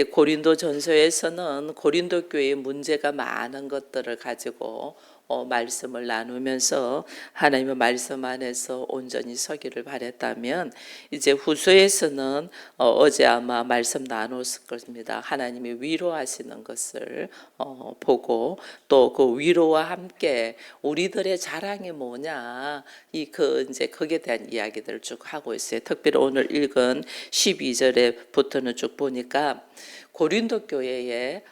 고린도 전서에서는 고린도 교회의 문제가 많은 것들을 가지고 말씀을 나누면서 하나님의 말씀 안에서 온전히 서기를 바랬다면, 이제 후서에서는 어제 아마 말씀 나눴을 것입니다. 하나님이 위로하시는 것을 보고, 또 그 위로와 함께 우리들의 자랑이 뭐냐, 이제 거기에 대한 이야기들을 쭉 하고 있어요. 특별히 오늘 읽은 12절에부터는 쭉 보니까 고린도 교회에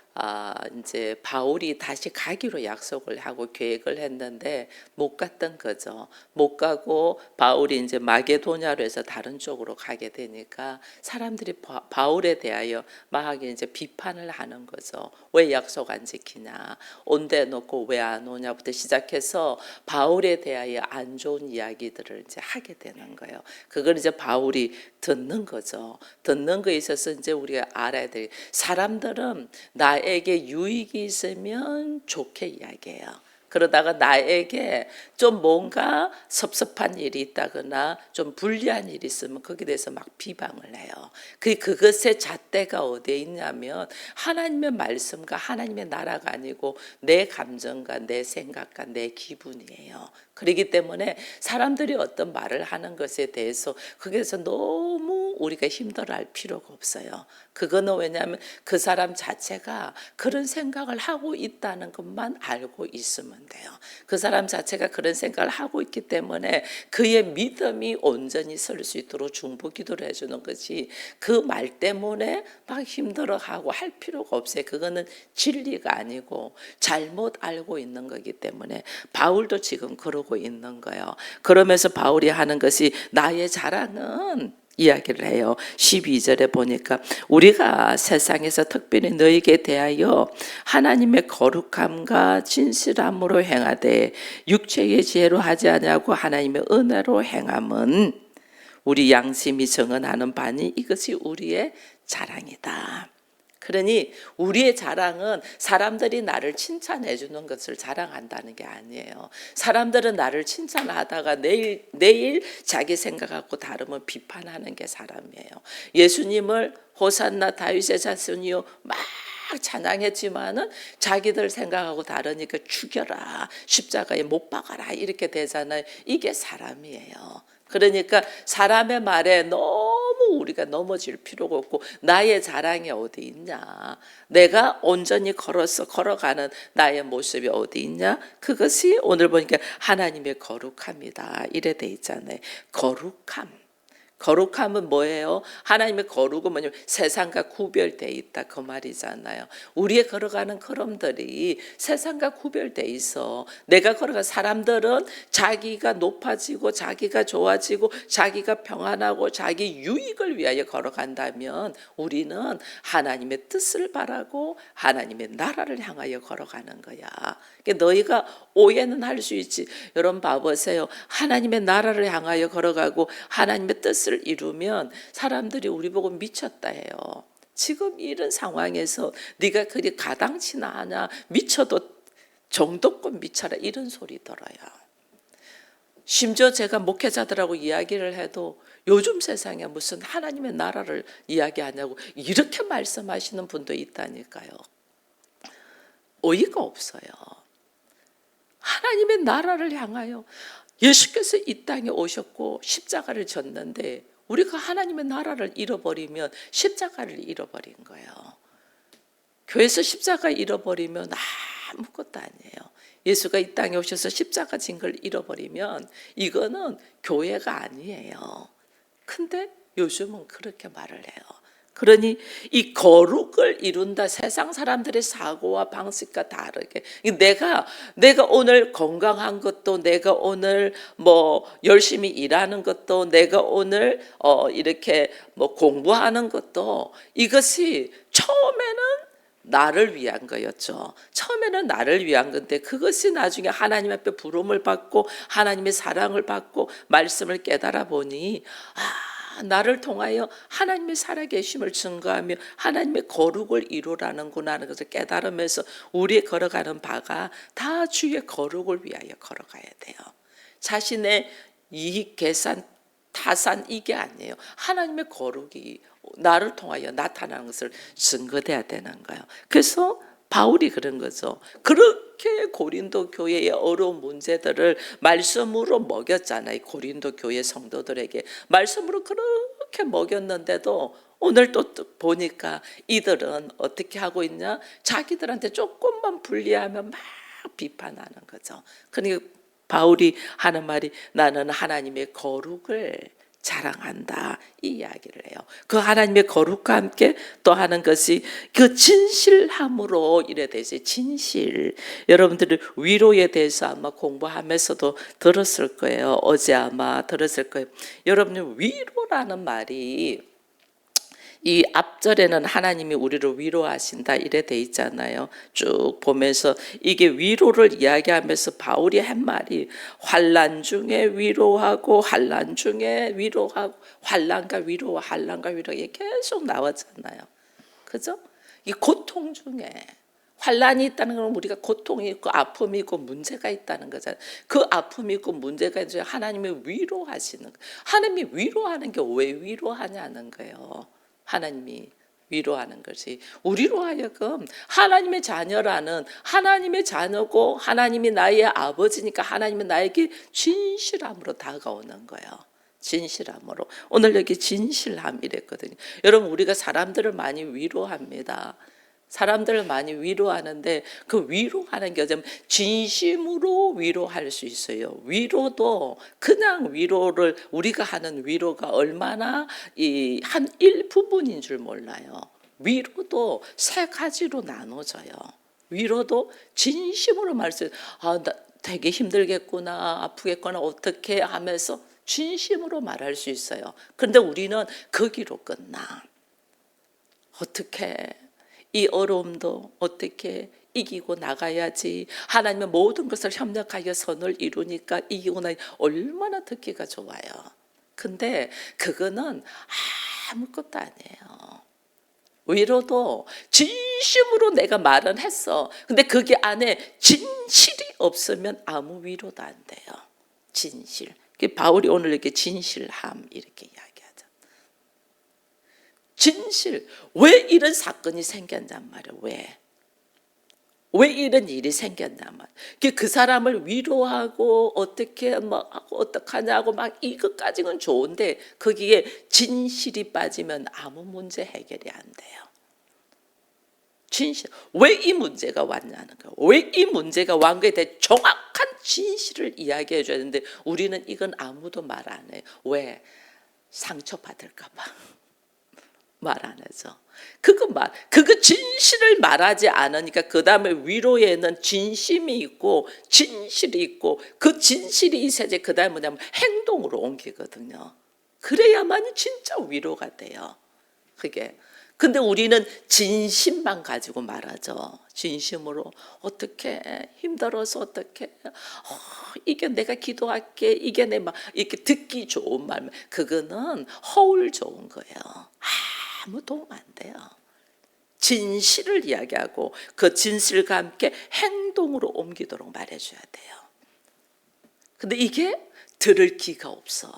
이제 바울이 다시 가기로 약속을 하고 계획을 했는데 못 갔던 거죠. 못 가고 바울이 이제 마게도냐로 해서 다른 쪽으로 가게 되니까 사람들이 바울에 대하여 막 이제 비판을 하는 거죠. 왜 약속 안 지키냐, 온데 놓고 왜 안 오냐부터 시작해서 바울에 대하여 안 좋은 이야기들을 이제 하게 되는 거예요. 그걸 이제 바울이 듣는 거죠. 듣는 거에 있어서 이제 우리가 알아야 돼. 사람들은 나에게 유익이 있으면 좋게 이야기해요. 그러다가 나에게 좀 뭔가 섭섭한 일이 있다거나 좀 불리한 일이 있으면 거기에 대해서 막 비방을 해요. 그것의 잣대가 어디에 있냐면 하나님의 말씀과 하나님의 나라가 아니고 내 감정과 내 생각과 내 기분이에요. 그렇기 때문에 사람들이 어떤 말을 하는 것에 대해서 거기에서 너무 우리가 힘들어할 필요가 없어요. 그거는 왜냐하면 그 사람 자체가 그런 생각을 하고 있다는 것만 알고 있으면 돼요. 그 사람 자체가 그런 생각을 하고 있기 때문에 그의 믿음이 온전히 설 수 있도록 중보기도를 해주는 것이, 그 말 때문에 막 힘들어하고 할 필요가 없어요. 그거는 진리가 아니고 잘못 알고 있는 거기 때문에 바울도 지금 그러고 있는 거예요. 그러면서 바울이 하는 것이 나의 자랑은 이야기를 해요. 12절에 보니까 우리가 세상에서 특별히 너에게 대하여 하나님의 거룩함과 진실함으로 행하되 육체의 지혜로 하지 아니하고 하나님의 은혜로 행함은 우리 양심이 증언하는 바니 이것이 우리의 자랑이다. 그러니 우리의 자랑은 사람들이 나를 칭찬해 주는 것을 자랑한다는 게 아니에요. 사람들은 나를 칭찬하다가 내일 자기 생각하고 다르면 비판하는 게 사람이에요. 예수님을 호산나 다윗의 자손이요 막 찬양했지만은 자기들 생각하고 다르니까 죽여라, 십자가에 못 박아라 이렇게 되잖아요. 이게 사람이에요. 그러니까 사람의 말에 너무 우리가 넘어질 필요가 없고, 나의 자랑이 어디 있냐, 내가 온전히 걸어가는 나의 모습이 어디 있냐, 그것이 오늘 보니까 하나님의 거룩함이다 이래 돼 있잖아요. 거룩함은 뭐예요? 하나님의 거룩은 뭐냐면 세상과 구별되어 있다 그 말이잖아요. 우리의 걸어가는 걸음들이 세상과 구별되어 있어. 내가 걸어가 사람들은 자기가 높아지고 자기가 좋아지고 자기가 평안하고 자기 유익을 위하여 걸어간다면 우리는 하나님의 뜻을 바라고 하나님의 나라를 향하여 걸어가는 거야. 그러니까 너희가 오해는 할 수 있지. 여러분 봐보세요. 하나님의 나라를 향하여 걸어가고 하나님의 뜻을 이루면 사람들이 우리 보고 미쳤다 해요. 지금 이런 상황에서 네가 그리 가당치나 하냐, 미쳐도 정도껏 미쳐라 이런 소리 들어요. 심지어 제가 목회자들하고 이야기를 해도 요즘 세상에 무슨 하나님의 나라를 이야기하냐고 이렇게 말씀하시는 분도 있다니까요. 어이가 없어요. 하나님의 나라를 향하여 예수께서 이 땅에 오셨고 십자가를 졌는데 우리가 하나님의 나라를 잃어버리면 십자가를 잃어버린 거예요. 교회에서 십자가 잃어버리면 아무것도 아니에요. 예수가 이 땅에 오셔서 십자가 진 걸 잃어버리면 이거는 교회가 아니에요. 근데 요즘은 그렇게 말을 해요. 그러니 이 거룩을 이룬다. 세상 사람들의 사고와 방식과 다르게 내가 오늘 건강한 것도, 내가 오늘 뭐 열심히 일하는 것도, 내가 오늘 이렇게 뭐 공부하는 것도, 이것이 처음에는 나를 위한 거였죠. 처음에는 나를 위한 건데 그것이 나중에 하나님 앞에 부름을 받고 하나님의 사랑을 받고 말씀을 깨달아 보니 나를 통하여 하나님의 살아계심을 증거하며 하나님의 거룩을 이루라는구나 하는 것을 깨달으면서 우리의 걸어가는 바가 다 주의 거룩을 위하여 걸어가야 돼요. 자신의 이익 계산 타산 이게 아니에요. 하나님의 거룩이 나를 통하여 나타나는 것을 증거돼야 되는 거예요. 그래서 바울이 그런 거죠. 그렇게 고린도 교회의 어려운 문제들을 말씀으로 먹였잖아요. 고린도 교회 성도들에게 말씀으로 그렇게 먹였는데도 오늘 또 보니까 이들은 어떻게 하고 있냐? 자기들한테 조금만 불리하면 막 비판하는 거죠. 그러니까 바울이 하는 말이 나는 하나님의 거룩을 자랑한다 이 이야기를 해요. 그 하나님의 거룩과 함께 또 하는 것이 그 진실함으로 이래 되지. 진실. 여러분들이 위로에 대해서 아마 공부하면서도 들었을 거예요. 어제 아마 들었을 거예요. 여러분들 위로라는 말이 이 앞절에는 하나님이 우리를 위로하신다 이래 돼 있잖아요. 쭉 보면서 이게 위로를 이야기하면서 바울이 한 말이 환난 중에 위로하고 환난 중에 위로하고 환난과 위로와 환난과 위로 이게 계속 나왔잖아요. 그죠? 이 고통 중에 환난이 있다는 건 우리가 고통이 있고 아픔이 있고 문제가 있다는 거잖아요. 그 아픔이 있고 문제가 이제 하나님이 위로하시는 거예요. 하나님이 위로하는 게 왜 위로하냐는 거예요. 하나님이 위로하는 것이 우리로 하여금 하나님의 자녀라는 하나님의 자녀고 하나님이 나의 아버지니까 하나님은 나에게 진실함으로 다가오는 거예요. 진실함으로. 오늘 여기 진실함이랬거든요. 여러분 우리가 사람들을 많이 위로합니다. 사람들을 많이 위로하는데 그 위로하는 게 어쩌면 진심으로 위로할 수 있어요. 위로도 그냥 위로를 우리가 하는 위로가 얼마나 이 한 일부분인 줄 몰라요. 위로도 세 가지로 나눠져요. 위로도 진심으로 말씀 나 되게 힘들겠구나 아프겠구나 어떻게 하면서 진심으로 말할 수 있어요. 그런데 우리는 거기로 끝나. 어떻게 이 어려움도 어떻게 이기고 나가야지. 하나님의 모든 것을 협력하여 선을 이루니까 이기고 나니 얼마나 듣기가 좋아요. 근데 그거는 아무것도 아니에요. 위로도 진심으로 내가 말은 했어. 근데 거기 안에 진실이 없으면 아무 위로도 안 돼요. 진실. 바울이 오늘 이렇게 진실함 이렇게 이야기하죠. 진실. 왜 이런 사건이 생겼단 말이에요. 왜 이런 일이 생겼단 말이에요. 그 사람을 위로하고 어떻게 어떡하냐고 막 이것까지는 좋은데 거기에 진실이 빠지면 아무 문제 해결이 안 돼요. 진실. 왜 이 문제가 왔냐는 거예요. 왜 이 문제가 완 거에 대해 정확한 진실을 이야기해 줘야 되는데 우리는 이건 아무도 말 안 해요. 왜? 상처받을까 봐. 말 안 하죠. 그거 진실을 말하지 않으니까 그 다음에 위로에는 진심이 있고 진실이 있고 그 진실이 있어야지 그 다음에 뭐냐면 행동으로 옮기거든요. 그래야만이 진짜 위로가 돼요. 그게. 근데 우리는 진심만 가지고 말하죠. 진심으로 어떻게 힘들어서 어떻게 이게 내가 기도할게 이게 내 막 이렇게 듣기 좋은 말 그거는 허울 좋은 거예요. 아무 도움 안 돼요. 진실을 이야기하고 그 진실과 함께 행동으로 옮기도록 말해줘야 돼요. 근데 이게 들을 기가 없어.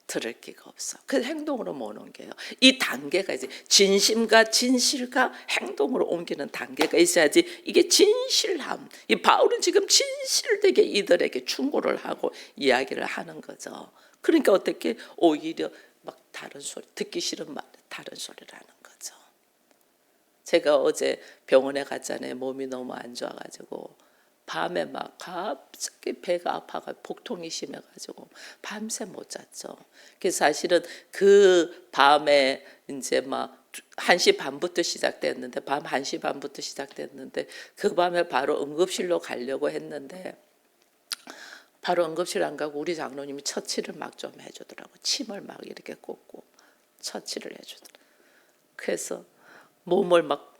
들을 기가 없어. 그 행동으로 못 옮겨요. 이 단계가 이제 진심과 진실과 행동으로 옮기는 단계가 있어야지 이게 진실함. 이 바울은 지금 진실되게 이들에게 충고를 하고 이야기를 하는 거죠. 그러니까 어떻게 오히려 막 다른 소리, 듣기 싫은 말, 다른 소리를 하는 거죠. 제가 어제 병원에 갔잖아요. 몸이 너무 안 좋아가지고 밤에 막 갑자기 배가 아파가 복통이 심해가지고 밤새 못 잤죠. 그래서 사실은 그 밤에 이제 막 1시 반부터 시작됐는데 밤 1시 반부터 시작됐는데 그 밤에 바로 응급실로 가려고 했는데 바로 응급실 안 가고 우리 장로님이 처치를 막 좀 해주더라고. 침을 막 이렇게 꽂고 처치를 해주더라고. 그래서 몸을 막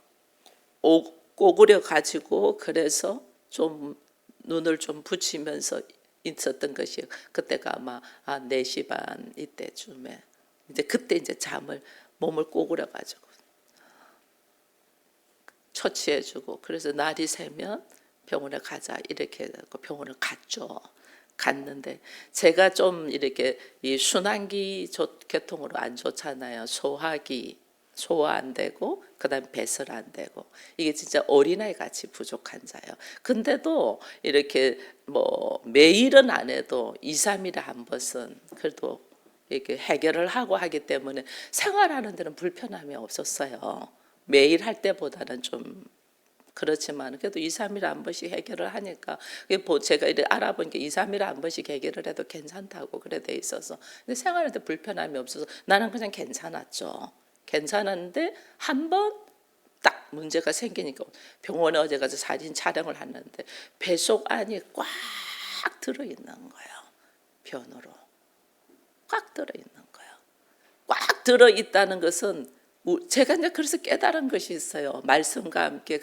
꼬부려 가지고 그래서 좀 눈을 좀 붙이면서 있었던 것이 그때가 아마 4시 반 이때쯤에 이제 그때 이제 몸을 꼬부려 가지고 처치해주고 그래서 날이 새면 병원에 가자 이렇게 해서 병원을 갔죠. 갔는데 제가 좀 이렇게 이 순환기 교통으로 안 좋잖아요. 소화 안 되고 그다음 배설 안 되고 이게 진짜 어린아이 같이 부족한 자예요. 근데도 이렇게 뭐 매일은 안 해도 2, 3일에 한 번은 그래도 이렇게 해결을 하고 하기 때문에 생활하는 데는 불편함이 없었어요. 매일 할 때보다는 좀 그렇지만 그래도 2, 3일에 한 번씩 해결을 하니까 제가 이렇게 알아보니까 2, 3일에 한 번씩 해결을 해도 괜찮다고 그래 돼 있어서 근데 생활할 때 불편함이 없어서 나는 그냥 괜찮았죠. 괜찮았는데 한 번 딱 문제가 생기니까 병원에 어제 가서 사진 촬영을 하는데 배 속 안이 꽉 들어있는 거예요. 변으로 꽉 들어있는 거예요. 꽉 들어있다는 것은 제가 이제 그래서 깨달은 것이 있어요. 말씀과 함께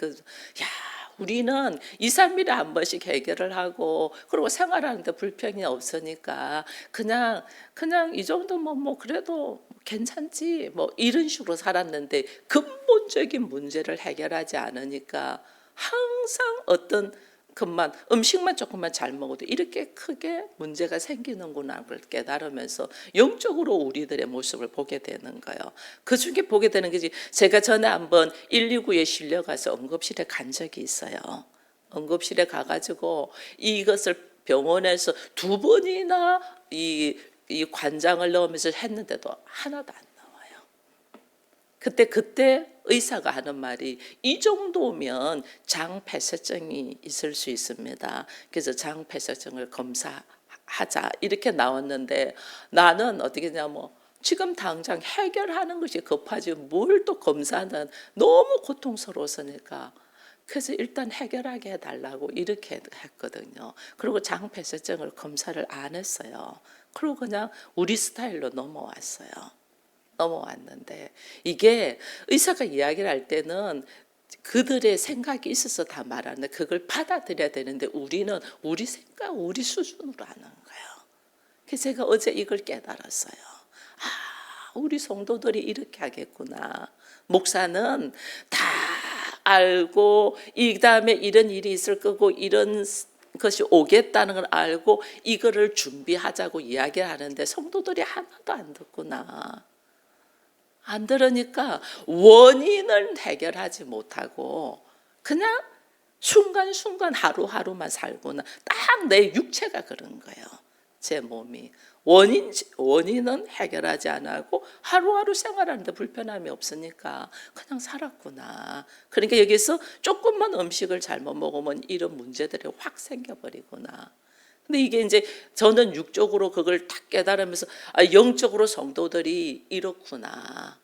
우리는 2, 3일에 한 번씩 해결을 하고 그리고 생활하는데 불평이 없으니까 그냥 이 정도면 뭐 그래도 괜찮지 뭐 이런 식으로 살았는데 근본적인 문제를 해결하지 않으니까 항상 어떤 것만 음식만 조금만 잘 먹어도 이렇게 크게 문제가 생기는구나 를 깨달으면서 영적으로 우리들의 모습을 보게 되는 거예요. 그 중에 보게 되는 것이 제가 전에 한번 119에 실려가서 응급실에 간 적이 있어요. 응급실에 가가지고 이것을 병원에서 2번이나 이 관장을 넣으면서 했는데도 하나도 안 나와요. 그때 의사가 하는 말이 이 정도면 장폐쇄증이 있을 수 있습니다. 그래서 장폐쇄증을 검사하자 이렇게 나왔는데 나는 어떻게 했냐면 지금 당장 해결하는 것이 급하지 뭘 또 검사는 너무 고통스러웠으니까 그래서 일단 해결하게 해달라고 이렇게 했거든요. 그리고 장폐쇄증을 검사를 안 했어요. 그리고 그냥 우리 스타일로 넘어왔어요. 넘어왔는데 이게 의사가 이야기를 할 때는 그들의 생각이 있어서 다 말하는데 그걸 받아들여야 되는데 우리는 우리 생각, 우리 수준으로 하는 거예요. 그래서 제가 어제 이걸 깨달았어요. 우리 성도들이 이렇게 하겠구나. 목사는 다 알고 이 다음에 이런 일이 있을 거고 이런 것이 오겠다는 걸 알고 이거를 준비하자고 이야기를 하는데 성도들이 하나도 안 듣구나. 안 들으니까 원인을 해결하지 못하고 그냥 순간순간 하루하루만 살구나. 딱 내 육체가 그런 거예요. 제 몸이. 원인은 해결하지 않고 하루하루 생활하는데 불편함이 없으니까 그냥 살았구나. 그러니까 여기서 조금만 음식을 잘못 먹으면 이런 문제들이 확 생겨버리구나. 근데 이게 이제 저는 육적으로 그걸 딱 깨달으면서 영적으로 성도들이 이렇구나.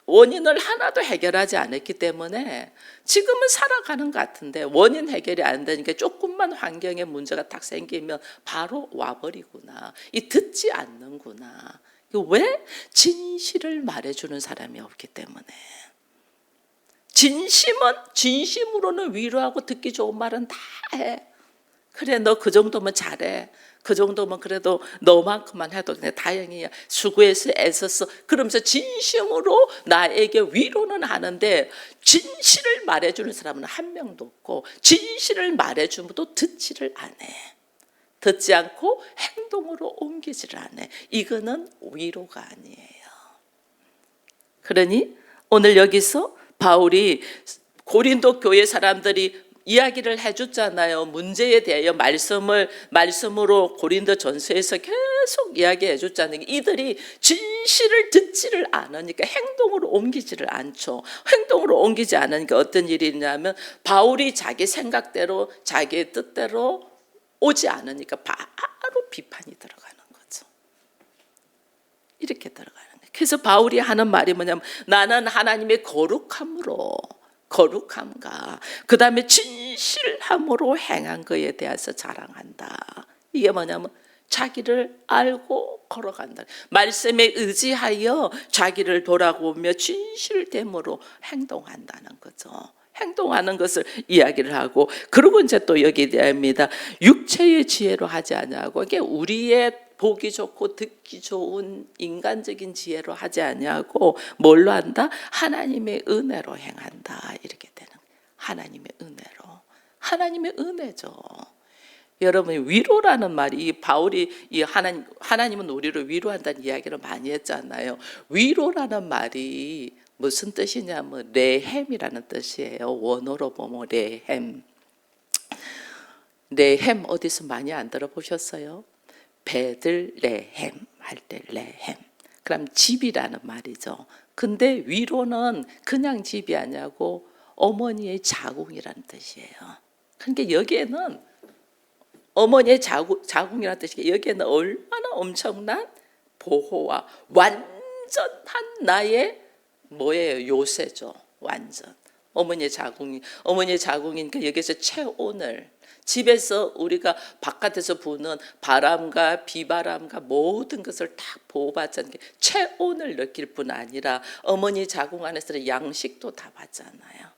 원인을 하나도 해결하지 않았기 때문에 지금은 살아가는 것 같은데 원인 해결이 안 되니까 조금만 환경에 문제가 딱 생기면 바로 와버리구나. 듣지 않는구나. 왜? 진실을 말해주는 사람이 없기 때문에. 진심으로는 위로하고 듣기 좋은 말은 다 해. 그래 너 그 정도면 잘해. 그 정도면 그래도 너만큼만 해도 그냥 다행이야. 수고해서 애썼어. 그러면서 진심으로 나에게 위로는 하는데 진실을 말해주는 사람은 한 명도 없고 진실을 말해주면도 듣지를 않아. 듣지 않고 행동으로 옮기지를 않아. 이거는 위로가 아니에요. 그러니 오늘 여기서 바울이 고린도 교회 사람들이 이야기를 해줬잖아요. 문제에 대하여 말씀으로 고린도 전서에서 계속 이야기해 줬잖아요. 이들이 진실을 듣지를 않으니까 행동으로 옮기지를 않죠. 행동으로 옮기지 않으니까 어떤 일이 있냐면 바울이 자기 생각대로 자기의 뜻대로 오지 않으니까 바로 비판이 들어가는 거죠. 이렇게 들어가는 거예요. 그래서 바울이 하는 말이 뭐냐면 나는 하나님의 거룩함과 그 다음에 진실함으로 행한 것에 대해서 자랑한다. 이게 뭐냐면 자기를 알고 걸어간다. 말씀에 의지하여 자기를 돌아보며 진실됨으로 행동한다는 거죠. 행동하는 것을 이야기를 하고 그리고 이제 또 여기에 대합니다. 육체의 지혜로 하지 아니하고 이게 우리의 보기 좋고 듣기 좋은 인간적인 지혜로 하지 아니하고 뭘로 한다? 하나님의 은혜로 행한다. 이렇게 되는 거예요. 하나님의 은혜로. 하나님의 은혜죠. 여러분, 위로라는 말이 이 바울이 이 하나님은 우리를 위로한다는 이야기를 많이 했잖아요. 위로라는 말이 무슨 뜻이냐면 레헴이라는 뜻이에요. 원어로 보면 레헴. 레헴 어디서 많이 안 들어보셨어요? 베들레헴 할 때 레헴. 그럼 집이라는 말이죠. 근데 위로는 그냥 집이 아니고 어머니의 자궁이라는 뜻이에요. 그러니까 여기에는 어머니의 자궁이라는 뜻이에요. 여기에는 얼마나 엄청난 보호와 완전한 나의 뭐예요? 요새죠. 완전. 어머니의 자궁이니까 여기서 체온을 집에서 우리가 바깥에서 부는 바람과 비바람과 모든 것을 다 보호받자는 게 체온을 느낄 뿐 아니라 어머니 자궁 안에서 양식도 다 받잖아요.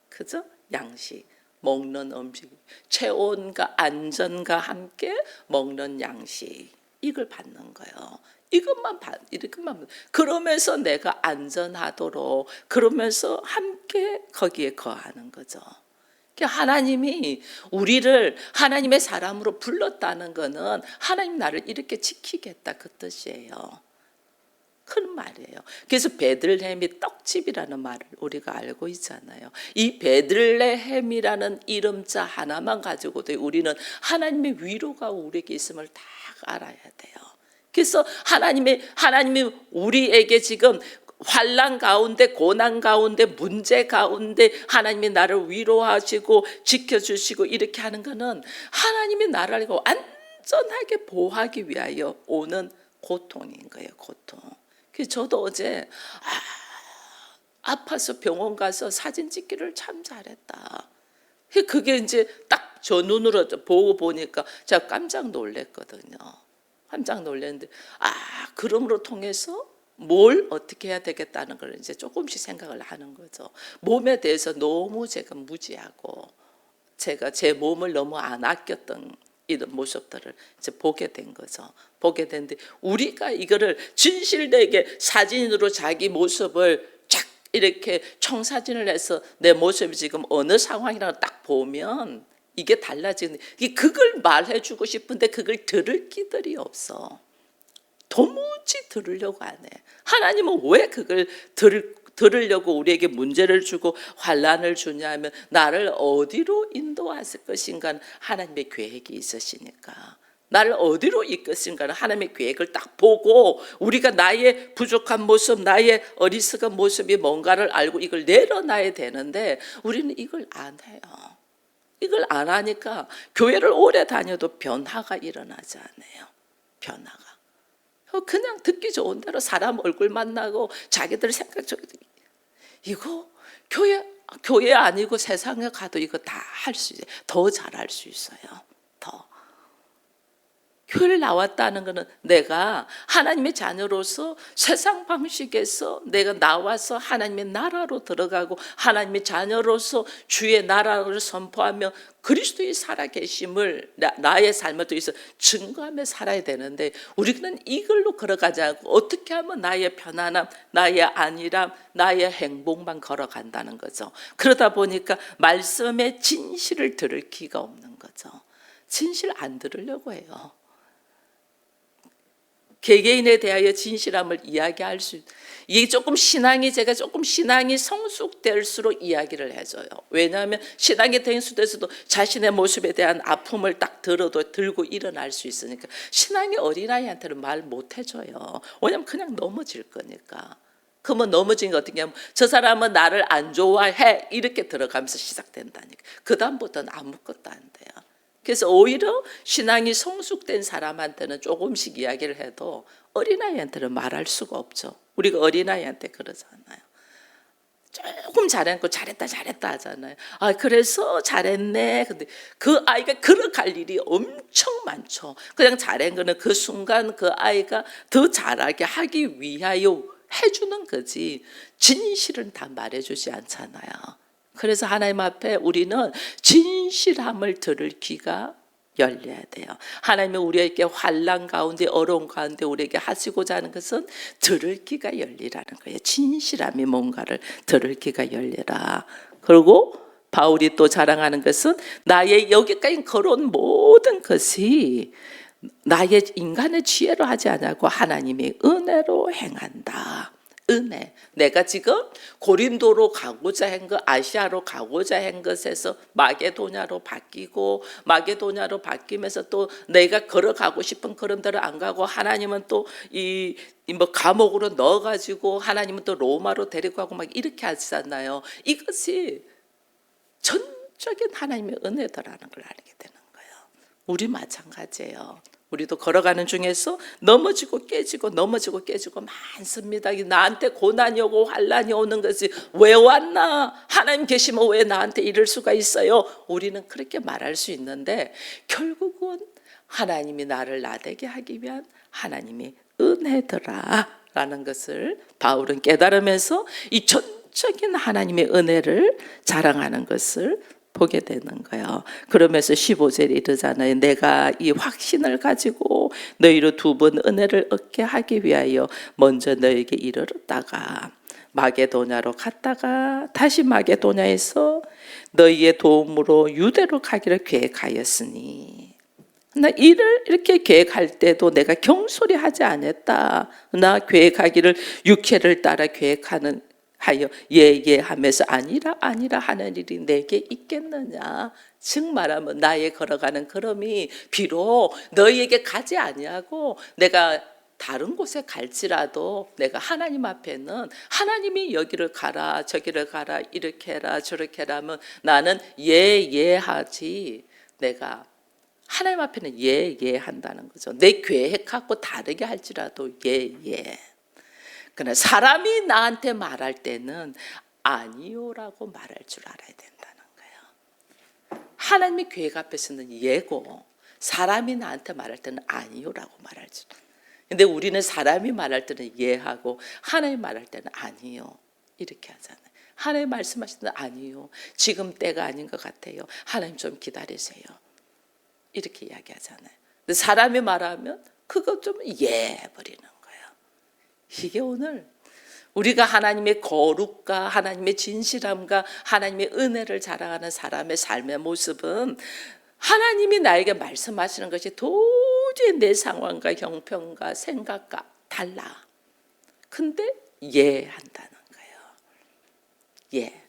그죠? 양식. 먹는 음식. 체온과 안전과 함께 먹는 양식. 이걸 받는 거예요. 이것만. 그러면서 내가 안전하도록 그러면서 함께 거기에 거하는 거죠. 하나님이 우리를 하나님의 사람으로 불렀다는 것은 하나님 나를 이렇게 지키겠다 그 뜻이에요. 그런 말이에요. 그래서 베들레헴이 떡집이라는 말을 우리가 알고 있잖아요. 이 베들레헴이라는 이름자 하나만 가지고도 우리는 하나님의 위로가 우리에게 있음을 다 알아야 돼요. 그래서 하나님이 우리에게 지금 환난 가운데, 고난 가운데, 문제 가운데 하나님이 나를 위로하시고 지켜주시고 이렇게 하는 것은 하나님이 나를 완전하게 보호하기 위하여 오는 고통인 거예요. 고통. 그래서 저도 어제 아파서 병원 가서 사진 찍기를 참 잘했다. 그게 이제 딱 저 눈으로 보고 보니까 제가 깜짝 놀랐거든요. 깜짝 놀랐는데 그럼으로 통해서 뭘 어떻게 해야 되겠다는 걸 이제 조금씩 생각을 하는 거죠. 몸에 대해서 너무 제가 무지하고 제가 제 몸을 너무 안 아꼈던 이런 모습들을 이제 보게 된 거죠. 보게 됐는데 우리가 이거를 진실되게 사진으로 자기 모습을 쫙 이렇게 청사진을 해서 내 모습이 지금 어느 상황이라고 딱 보면 이게 달라지는, 그걸 말해주고 싶은데 그걸 들을 끼들이 없어. 도무지 들으려고 안 해. 하나님은 왜 그걸 들으려고 우리에게 문제를 주고 환난을 주냐면 나를 어디로 인도하실 것인가 하나님의 계획이 있으시니까. 나를 어디로 이끄신가 하나님의 계획을 딱 보고 우리가 나의 부족한 모습, 나의 어리석은 모습이 뭔가를 알고 이걸 내려놔야 되는데 우리는 이걸 안 해요. 이걸 안 하니까 교회를 오래 다녀도 변화가 일어나지 않아요. 변화가. 그냥 듣기 좋은 대로 사람 얼굴 만나고 자기들 생각 이거 교회 아니고 세상에 가도 이거 다 할 수 있어요. 더 잘할 수 있어요. 더. 교회를 나왔다는 것은 내가 하나님의 자녀로서 세상 방식에서 내가 나와서 하나님의 나라로 들어가고 하나님의 자녀로서 주의 나라를 선포하며 그리스도의 살아계심을 나의 삶을 통해서 증거하며 살아야 되는데 우리는 이걸로 걸어가지 않고 어떻게 하면 나의 편안함, 나의 안일함, 나의 행복만 걸어간다는 거죠. 그러다 보니까 말씀의 진실을 들을 기가 없는 거죠. 진실 안 들으려고 해요. 개개인에 대하여 진실함을 이야기할 수, 이게 제가 조금 신앙이 성숙될수록 이야기를 해줘요. 왜냐하면 신앙이 성숙돼서도 자신의 모습에 대한 아픔을 딱 들고 일어날 수 있으니까. 신앙이 어린아이한테는 말 못 해줘요. 왜냐하면 그냥 넘어질 거니까. 그러면 넘어진 게 어떻게 하면 저 사람은 나를 안 좋아해 이렇게 들어가면서 시작된다니까. 그 다음부터는 아무것도 안 돼요. 그래서 오히려 신앙이 성숙된 사람한테는 조금씩 이야기를 해도 어린아이한테는 말할 수가 없죠. 우리가 어린아이한테 그러잖아요. 조금 잘했고 잘했다 하잖아요. 그래서 잘했네. 근데 그 아이가 걸어갈 일이 엄청 많죠. 그냥 잘한 거는 그 순간 그 아이가 더 잘하게 하기 위하여 해주는 거지 진실은 다 말해주지 않잖아요. 그래서 하나님 앞에 우리는 진실함을 들을 귀가 열려야 돼요. 하나님은 우리에게 환난 가운데 어려운 가운데 우리에게 하시고자 하는 것은 들을 귀가 열리라는 거예요. 진실함이 뭔가를 들을 귀가 열리라. 그리고 바울이 또 자랑하는 것은 나의 여기까지 걸어온 모든 것이 나의 인간의 지혜로 하지 않고 하나님의 은혜로 행한다. 은혜. 내가 지금 고린도로 가고자 한 것, 아시아로 가고자 한 것에서 마게도냐로 바뀌고, 마게도냐로 바뀌면서 또 내가 걸어가고 싶은 걸음대로 안 가고, 하나님은 또 뭐 감옥으로 넣어가지고, 하나님은 또 로마로 데리고 가고 막 이렇게 하시잖아요. 이것이 전적인 하나님의 은혜다라는 걸 알게 되는 거예요. 우리 마찬가지예요. 우리도 걸어가는 중에서 넘어지고 깨지고 넘어지고 깨지고 많습니다. 나한테 고난이 오고 환난이 오는 것이 왜 왔나? 하나님 계시면 왜 나한테 이럴 수가 있어요? 우리는 그렇게 말할 수 있는데 결국은 하나님이 나를 나되게 하기 위한 하나님의 은혜더라 라는 것을 바울은 깨달으면서 이 전적인 하나님의 은혜를 자랑하는 것을 보게 되는 거예요. 그러면서 15절에 이르잖아요. 내가 이 확신을 가지고 너희로 두 번 은혜를 얻게 하기 위하여 먼저 너에게 이르렀다가 마게도냐로 갔다가 다시 마게도냐에서 너희의 도움으로 유대로 가기를 계획하였으니 나 일을 이렇게 계획할 때도 내가 경솔히 하지 않았다. 나 계획하기를 육체를 따라 계획하는 하여 예예 하면서 아니라 하는 일이 내게 있겠느냐. 즉 말하면 나의 걸어가는 걸음이 비록 너희에게 가지 아니하고 내가 다른 곳에 갈지라도 내가 하나님 앞에는 하나님이 여기를 가라 저기를 가라 이렇게 해라 저렇게 해라 하면 나는 예 하지. 내가 하나님 앞에는 예 한다는 거죠. 내 계획하고 다르게 할지라도 예. 그러나 사람이 나한테 말할 때는 아니요라고 말할 줄 알아야 된다는 거예요. 하나님의 계획 앞에서는 예고 사람이 나한테 말할 때는 아니요라고 말할 줄. 근데 우리는 사람이 말할 때는 예하고 하나님 말할 때는 아니요 이렇게 하잖아요. 하나님 말씀하실 때는 아니요 지금 때가 아닌 것 같아요. 하나님 좀 기다리세요. 이렇게 이야기하잖아요. 근데 사람이 말하면 그것 좀 예 버리는 거예요. 이게 오늘 우리가 하나님의 거룩과 하나님의 진실함과 하나님의 은혜를 자랑하는 사람의 삶의 모습은 하나님이 나에게 말씀하시는 것이 도저히 내 상황과 형편과 생각과 달라. 근데 예 한다는 거예요. 예.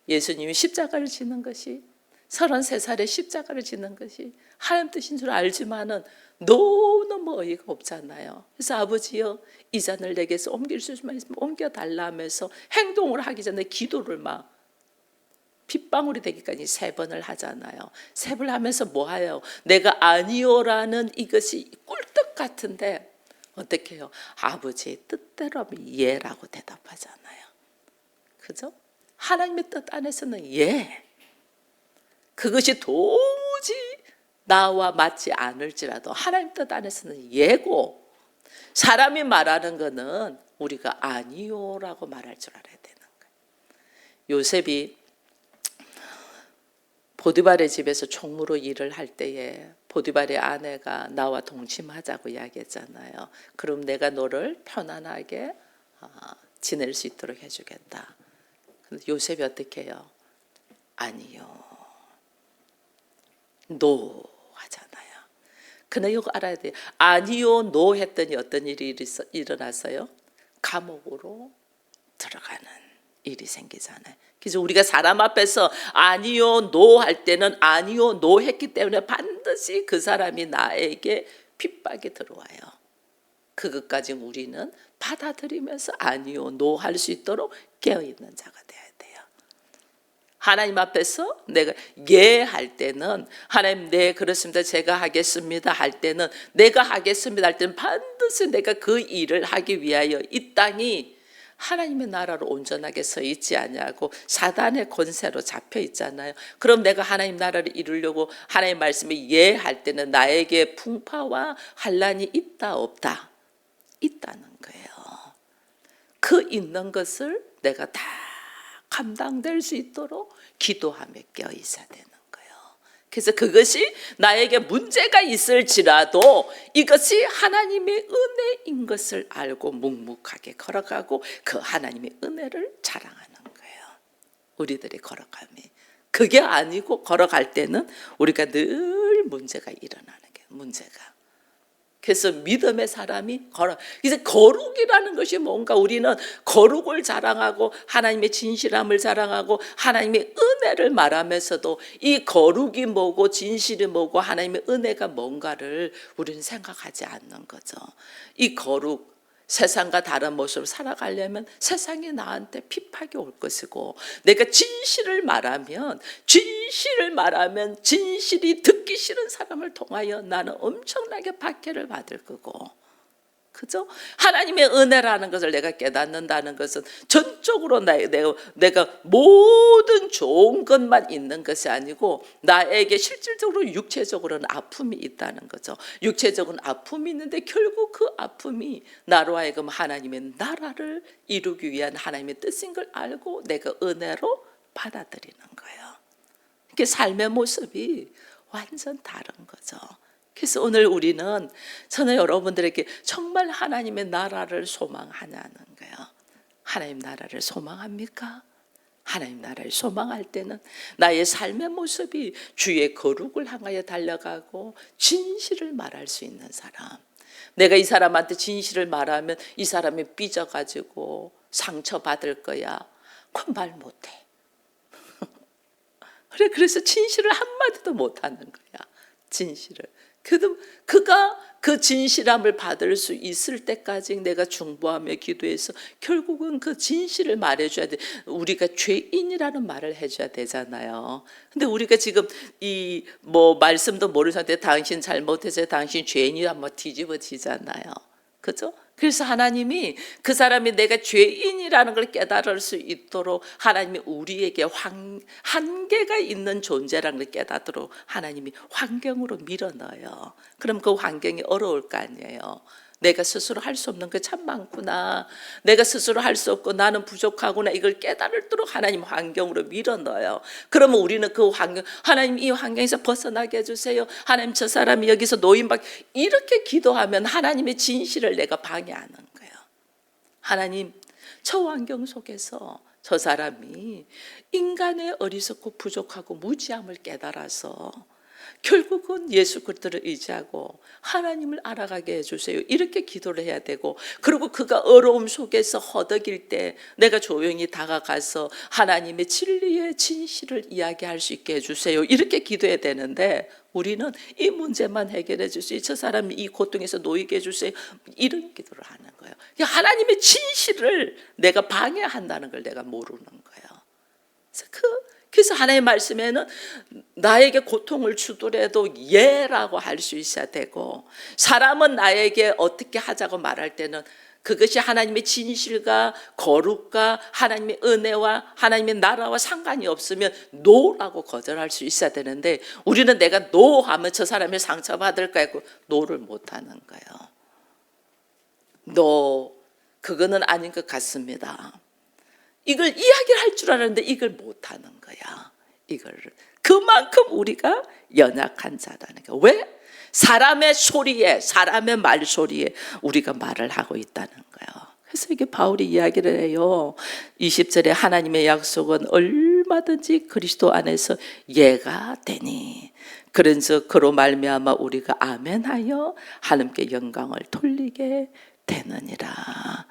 예수님이 십자가를 지는 것이 33살에 십자가를 지는 것이 하나님 뜻인 줄 알지만은 너무너무 어이가 없잖아요. 그래서 아버지여 이 잔을 내게서 옮길 수만 있으면 옮겨달라 하면서 행동을 하기 전에 기도를 막 빗방울이 되기까지 3번을 하잖아요. 3번 하면서 뭐 해요? 내가 아니요라는 이것이 꿀떡 같은데 어떻게 해요? 아버지의 뜻대로 하면 예라고 대답하잖아요. 그죠? 하나님의 뜻 안에서는 예. 그것이 도무지 나와 맞지 않을지라도 하나님 뜻 안에서는 예고 사람이 말하는 거는 우리가 아니요라고 말할 줄 알아야 되는 거예요. 요셉이 보디발의 집에서 총무로 일을 할 때에 보디발의 아내가 나와 동침하자고 이야기했잖아요. 그럼 내가 너를 편안하게 지낼 수 있도록 해주겠다. 근데 요셉이 어떻게 해요? 아니요. 노 하잖아요. 그러나 이거 알아야 돼요. 아니요, 노 했더니 어떤 일이 일어났어요? 감옥으로 들어가는 일이 생기잖아요. 그래서 우리가 사람 앞에서 아니요, 노 할 때는 아니요, 노 했기 때문에 반드시 그 사람이 나에게 핍박이 들어와요. 그것까지 우리는 받아들이면서 아니요, 노 할 수 있도록 깨어있는 자가 돼야 돼요. 하나님 앞에서 내가 예 할 때는 하나님 네 그렇습니다 제가 하겠습니다 할 때는 내가 하겠습니다 할 때는 반드시 내가 그 일을 하기 위하여 이 땅이 하나님의 나라로 온전하게 서 있지 않냐고 사단의 권세로 잡혀 있잖아요. 그럼 내가 하나님 나라를 이루려고 하나님 말씀에 예 할 때는 나에게 풍파와 환난이 있다 없다? 있다는 거예요. 그 있는 것을 내가 다 감당될 수 있도록 기도하며 껴있어야 되는 거예요. 그래서 그것이 나에게 문제가 있을지라도 이것이 하나님의 은혜인 것을 알고 묵묵하게 걸어가고 그 하나님의 은혜를 자랑하는 거예요. 우리들의 걸어감이. 그게 아니고 걸어갈 때는 우리가 늘 문제가 일어나는 게 문제가. 그래서 믿음의 사람이 이제 거룩이라는 것이 뭔가 우리는 거룩을 자랑하고 하나님의 진실함을 자랑하고 하나님의 은혜를 말하면서도 이 거룩이 뭐고 진실이 뭐고 하나님의 은혜가 뭔가를 우리는 생각하지 않는 거죠. 이 거룩, 세상과 다른 모습으로 살아가려면 세상이 나한테 핍박이 올 것이고, 내가 진실을 말하면 진실이 듣기 싫은 사람을 통하여 나는 엄청나게 박해를 받을 거고, 그죠? 하나님의 은혜라는 것을 내가 깨닫는다는 것은 전적으로 내가 모든 좋은 것만 있는 것이 아니고 나에게 실질적으로 육체적으로는 아픔이 있다는 거죠. 육체적인 아픔이 있는데 결국 그 아픔이 나로 하여금 하나님의 나라를 이루기 위한 하나님의 뜻인 걸 알고 내가 은혜로 받아들이는 거예요. 이게 삶의 모습이 완전 다른 거죠. 그래서 오늘 저는 여러분들에게 정말 하나님의 나라를 소망하냐는 거예요. 하나님 나라를 소망합니까? 하나님 나라를 소망할 때는 나의 삶의 모습이 주의 거룩을 향하여 달려가고 진실을 말할 수 있는 사람. 내가 이 사람한테 진실을 말하면 이 사람이 삐져가지고 상처받을 거야. 그건 말 못해. 그래서 진실을 한마디도 못하는 거야. 진실을. 그가 그 진실함을 받을 수 있을 때까지 내가 중보하며 기도해서 결국은 그 진실을 말해줘야 돼. 우리가 죄인이라는 말을 해줘야 되잖아요. 근데 우리가 지금 말씀도 모르는 상태에 당신 잘못해서 당신 죄인이라 뒤집어지잖아요. 그죠? 그래서 하나님이 그 사람이 내가 죄인이라는 걸 깨달을 수 있도록 하나님이 우리에게 한계가 있는 존재라는 걸 깨닫도록 하나님이 환경으로 밀어넣어요. 그럼 그 환경이 어려울 거 아니에요. 내가 스스로 할 수 없는 게 참 많구나. 내가 스스로 할 수 없고 나는 부족하구나. 이걸 깨달도록 하나님 환경으로 밀어넣어요. 그러면 우리는 그 환경, 하나님 이 환경에서 벗어나게 해주세요. 하나님 저 사람이 여기서 노인박 이렇게 기도하면 하나님의 진실을 내가 방해하는 거예요. 하나님 저 환경 속에서 저 사람이 인간의 어리석고 부족하고 무지함을 깨달아서 결국은 예수 그리스도를 의지하고 하나님을 알아가게 해주세요. 이렇게 기도를 해야 되고, 그리고 그가 어려움 속에서 허덕일 때 내가 조용히 다가가서 하나님의 진리의 진실을 이야기할 수 있게 해주세요. 이렇게 기도해야 되는데 우리는 이 문제만 해결해 주세요. 저 사람이 이 고통에서 놓이게 해주세요. 이런 기도를 하는 거예요. 하나님의 진실을 내가 방해한다는 걸 내가 모르는 거예요. 그래서 하나님의 말씀에는 나에게 고통을 주더라도 예라고 할 수 있어야 되고, 사람은 나에게 어떻게 하자고 말할 때는 그것이 하나님의 진실과 거룩과 하나님의 은혜와 하나님의 나라와 상관이 없으면 노라고 거절할 수 있어야 되는데, 우리는 내가 노 하면 저 사람이 상처받을까 했고 노를 못하는 거예요. 노, 그거는 아닌 것 같습니다. 이걸 이야기할 줄 알았는데 이걸 못하는 거야. 그만큼 우리가 연약한 자라는 거야. 왜? 사람의 소리에, 사람의 말소리에 우리가 말을 하고 있다는 거예요. 그래서 이게 바울이 이야기를 해요. 20절에 하나님의 약속은 얼마든지 그리스도 안에서 예가 되니, 그런즉 그로 말미암아 우리가 아멘하여 하나님께 영광을 돌리게 되느니라.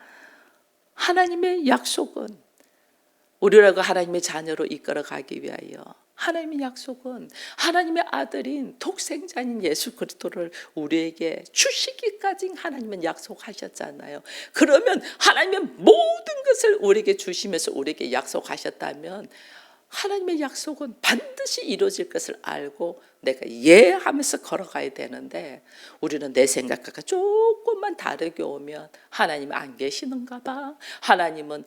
하나님의 약속은 우리라고 하나님의 자녀로 이끌어가기 위하여, 하나님의 약속은 하나님의 아들인 독생자인 예수 그리스도를 우리에게 주시기까지 하나님은 약속하셨잖아요. 그러면 하나님의 모든 것을 우리에게 주시면서 우리에게 약속하셨다면 하나님의 약속은 반드시 이루어질 것을 알고 내가 예하면서 걸어가야 되는데, 우리는 내 생각과 조금만 다르게 오면 하나님은 안 계시는가 봐, 하나님은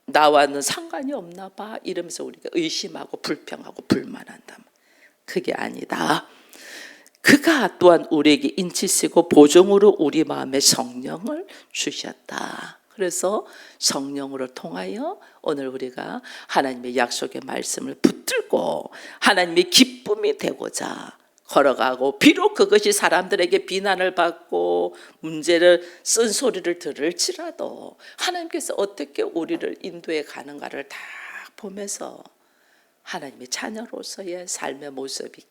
나와는 상관이 없나 봐 이러면서 우리가 의심하고 불평하고 불만한다. 그게 아니다. 그가 또한 우리에게 인치시고 보증으로 우리 마음에 성령을 주셨다. 그래서 성령으로 통하여 오늘 우리가 하나님의 약속의 말씀을 붙들고 하나님의 기쁨이 되고자 걸어가고, 비록 그것이 사람들에게 비난을 받고 문제를 쓴소리를 들을지라도 하나님께서 어떻게 우리를 인도해 가는가를 다 보면서 하나님의 자녀로서의 삶의 모습이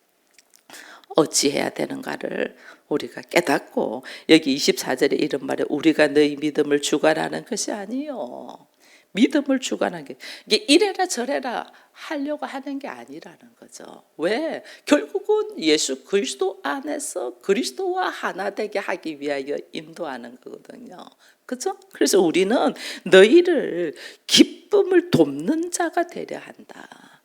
어찌해야 되는가를 우리가 깨닫고, 여기 24절에 이런 말에 우리가 너희 믿음을 주관하는 것이 아니요. 믿음을 주관하는 게 이게 이래라 저래라 하려고 하는 게 아니라는 거죠. 왜? 결국은 예수 그리스도 안에서 그리스도와 하나 되게 하기 위하여 인도하는 거거든요. 그렇죠? 그래서 우리는 너희를 기쁨을 돕는 자가 되려 한다.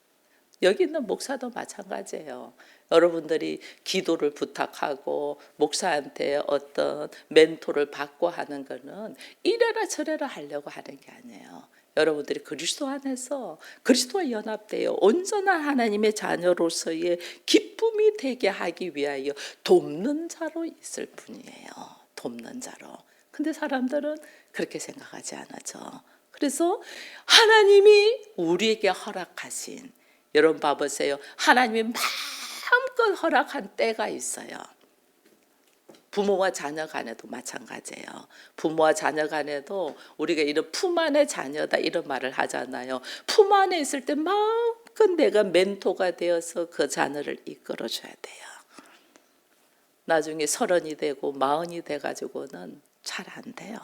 여기 있는 목사도 마찬가지예요. 여러분들이 기도를 부탁하고 목사한테 어떤 멘토를 받고 하는 거는 이래라 저래라 하려고 하는 게 아니에요. 여러분들이 그리스도 안에서 그리스도와 연합되어 온전한 하나님의 자녀로서의 기쁨이 되게 하기 위하여 돕는 자로 있을 뿐이에요. 돕는 자로. 근데 사람들은 그렇게 생각하지 않아죠. 그래서 하나님이 우리에게 허락하신, 여러분 봐보세요. 하나님이 마음껏 허락한 때가 있어요. 부모와 자녀 간에도 마찬가지예요. 부모와 자녀 간에도 우리가 이런 품 안의 자녀다 이런 말을 하잖아요. 품 안에 있을 때 마음껏 내가 멘토가 되어서 그 자녀를 이끌어줘야 돼요. 나중에 30이 되고 40이 돼가지고는 잘 안 돼요.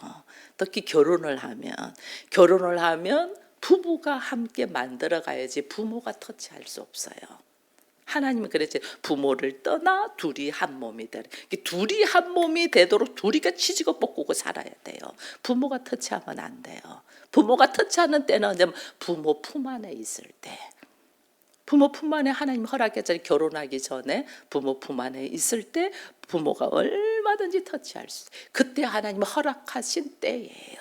특히 결혼을 하면 부부가 함께 만들어 가야지 부모가 터치할 수 없어요. 하나님은 그랬지. 부모를 떠나 둘이 한 몸이 되라. 둘이 한 몸이 되도록 둘이가 치지고 볶고 살아야 돼요. 부모가 터치하면 안 돼요. 부모가 터치하는 때는 부모 품 안에 있을 때. 부모 품 안에 하나님 허락했잖아요. 결혼하기 전에 부모 품 안에 있을 때 부모가 얼마든지 터치할 수 있어요. 그때 하나님 허락하신 때예요.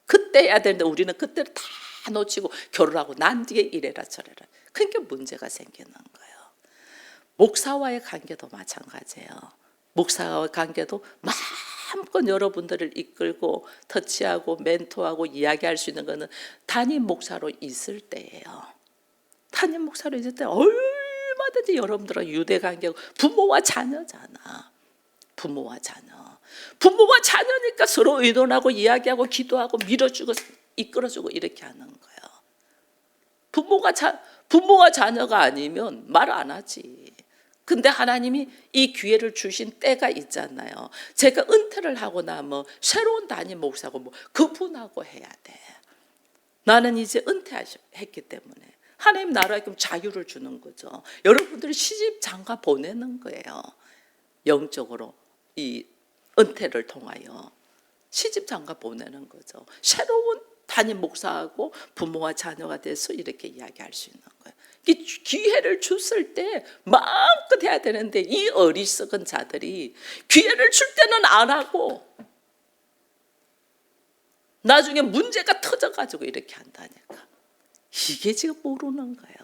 그때야 되는데 우리는 그때를 다 놓치고 결혼하고 난 뒤에 이래라 저래라. 그러니까 문제가 생기는 거예요. 목사와의 관계도 마찬가지예요. 목사와의 관계도 마음껏 여러분들을 이끌고 터치하고 멘토하고 이야기할 수 있는 것은 담임 목사로 있을 때예요. 담임 목사로 있을 때 얼마든지 여러분들과 유대 관계고 부모와 자녀잖아. 부모와 자녀니까 서로 의논하고 이야기하고 기도하고 밀어주고 이끌어주고 이렇게 하는 거예요. 부모와 자녀가 아니면 말 안 하지. 근데 하나님이 이 기회를 주신 때가 있잖아요. 제가 은퇴를 하고 나면 새로운 담임 목사고 그분하고 해야 돼. 나는 이제 은퇴했기 때문에 하나님 나라에 자유를 주는 거죠. 여러분들이 시집 장가 보내는 거예요. 영적으로 이 은퇴를 통하여 시집 장가 보내는 거죠. 새로운 담임 목사하고 부모와 자녀가 돼서 이렇게 이야기할 수 있는 거예요. 이 기회를 줬을 때 마음껏 해야 되는데 이 어리석은 자들이 기회를 줄 때는 안 하고 나중에 문제가 터져가지고 이렇게 한다니까. 이게 지금 모르는 거예요.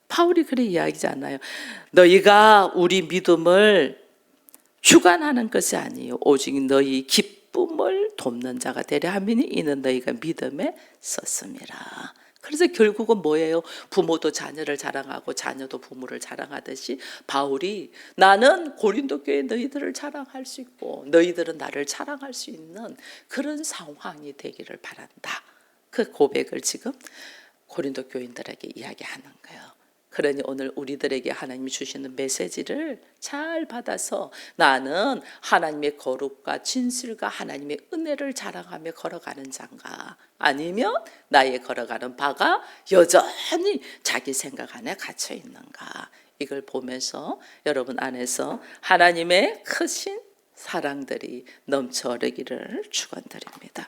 바울이 그래 이야기잖아요. 너희가 우리 믿음을 주관하는 것이 아니요 오직 너희 기쁨을 돕는 자가 되려 함이니 이는 너희가 믿음에 섰음이라. 그래서 결국은 뭐예요? 부모도 자녀를 자랑하고 자녀도 부모를 자랑하듯이 바울이 나는 고린도 교회 너희들을 자랑할 수 있고 너희들은 나를 자랑할 수 있는 그런 상황이 되기를 바란다. 그 고백을 지금 고린도 교인들에게 이야기하는 거예요. 그러니 오늘 우리들에게 하나님이 주시는 메시지를 잘 받아서 나는 하나님의 거룩과 진실과 하나님의 은혜를 자랑하며 걸어가는 자인가, 아니면 나의 걸어가는 바가 여전히 자기 생각 안에 갇혀 있는가, 이걸 보면서 여러분 안에서 하나님의 크신 사랑들이 넘쳐 흐르기를 축원드립니다.